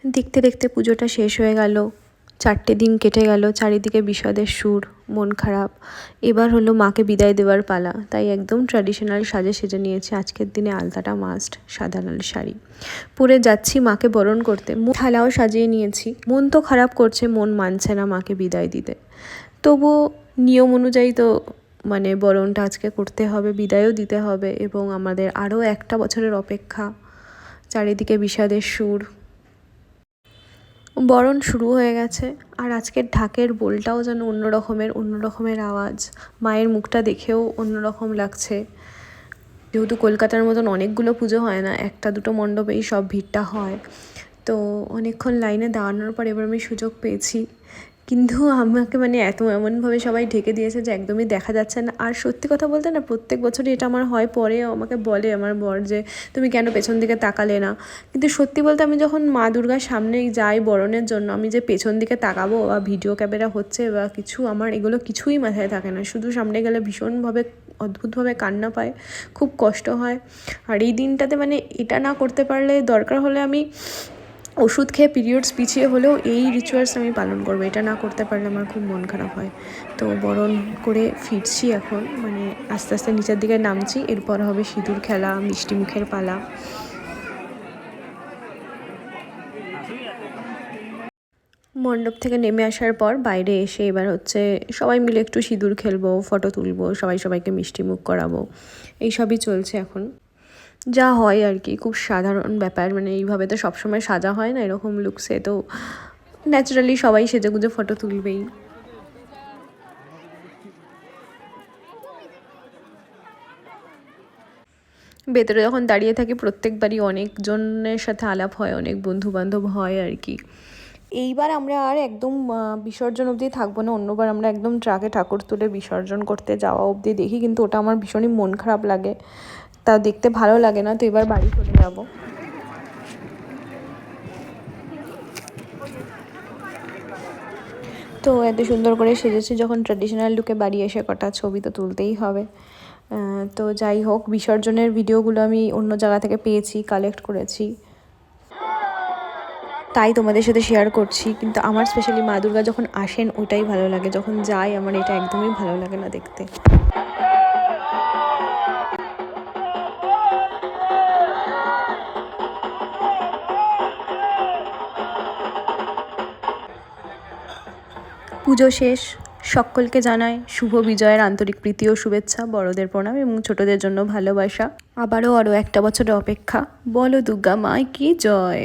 দেখতে দেখতে পুজোটা শেষ হয়ে গেল, 4টে দিন কেটে গেল, চারিদিকে বিষাদের সুর, মন খারাপ। এবার হলো মাকে বিদায় দেওয়ার পালা, তাই একদম ট্র্যাডিশনাল সাজে সেজে নিয়েছি। আজকের দিনে আলতাটা মাস্ট, সাদা লাল শাড়ি পরে যাচ্ছি মাকে বরণ করতে। থালাও সাজিয়ে নিয়েছি। মন তো খারাপ করছে, মন মানছে না মাকে বিদায় দিতে, তবুও নিয়ম অনুযায়ী তো মানে বরণটা আজকে করতে হবে, বিদায়ও দিতে হবে, এবং আমাদের আরও একটা বছরের অপেক্ষা। চারিদিকে বিষাদের সুর, বরণ শুরু হয়ে গেছে। আর আজকের ঢাকের বোলটাও যেন অন্য রকমের আওয়াজ। মায়ের মুখটা দেখেও অন্যরকম লাগছে। যেহেতু কলকাতার মতন অনেকগুলো পুজো হয় না, একটা দুটো মণ্ডপেই সব ভিড়টা হয়, তো অনেকক্ষণ লাইনে দাঁড়ানোর পর এবার আমি সুযোগ পেয়েছি। কিন্তু আমাকে মানে এমনভাবে সবাই ঢেকে দিয়েছে যে একদমই দেখা যাচ্ছে না। আর সত্যি কথা বলতে না, প্রত্যেক বছরই এটা আমার হয়। পরেও আমাকে বলে আমার বর যে তুমি কেন পেছন দিকে তাকালে না। কিন্তু সত্যি বলতে আমি যখন মা দুর্গার সামনে যাই বরণের জন্য, আমি যে পেছন দিকে তাকাবো বা ভিডিও ক্যামেরা হচ্ছে বা কিছু, আমার এগুলো কিছুই মাথায় থাকে না। শুধু সামনে গেলে ভীষণভাবে অদ্ভুতভাবে কান্না পায়, খুব কষ্ট হয়। আর এই দিনটাতে মানে এটা না করতে পারলে, দরকার হলে আমি ওষুধ খেয়ে পিরিয়ডস পিছিয়ে হলেও এই রিচুয়ালস আমি পালন করবো। এটা না করতে পারলে আমার খুব মন খারাপ হয়। তো বরণ করে ফিরছি এখন, মানে আস্তে আস্তে নিচের দিকে নামছি। এরপর হবে সিঁদুর খেলা, মিষ্টি মুখের পালা। মণ্ডপ থেকে নেমে আসার পর বাইরে এসে এবার হচ্ছে সবাই মিলে একটু সিঁদুর খেলবো, ফটো তুলবো, সবাইকে মিষ্টি মুখ করাবো, এইসবই চলছে এখন। যা হয় আর কি, খুব সাধারণ ব্যাপার। মানে এইভাবে তো সবসময় সাজা হয় না এরকম লুকসে, তো ন্যাচারালি সবাই সেজেগুজে ফটো তুলবেই। ভেতরে যখন দাঁড়িয়ে থাকি প্রত্যেকবারই অনেকজনের সাথে আলাপ হয়, অনেক বন্ধু বান্ধব হয় আর কি। এইবার আমরা আর একদম বিসর্জন অবধি থাকবো না। অন্যবার আমরা একদম ট্রাকে ঠাকুর তুলে বিসর্জন করতে যাওয়া অবধি দেখি, কিন্তু ওটা আমার ভীষণই মন খারাপ লাগে, তা দেখতে ভালো লাগে না। তো এবার বাড়ি চলে যাবো। তো এত সুন্দর করে সেজেছি যখন, ট্র্যাডিশনাল লুকে বাড়ি এসে কটা ছবি তো তুলতেই হবে। তো যাই হোক, বিসর্জনের ভিডিওগুলো আমি অন্য জায়গা থেকে পেয়েছি, কালেক্ট করেছি, তাই তোমাদের সাথে শেয়ার করছি। কিন্তু আমার স্পেশালি মা দুর্গা যখন আসেন ওটাই ভালো লাগে, যখন যাই আমার এটা একদমই ভালো লাগে না দেখতে। পুজো শেষ, সকলকে জানাই শুভ বিজয়ের আন্তরিক প্রীতি ও শুভেচ্ছা, বড়দের প্রণাম এবং ছোটদের জন্য ভালোবাসা। আরও একটা বছরের অপেক্ষা। বলো দুর্গা মায় কি জয়।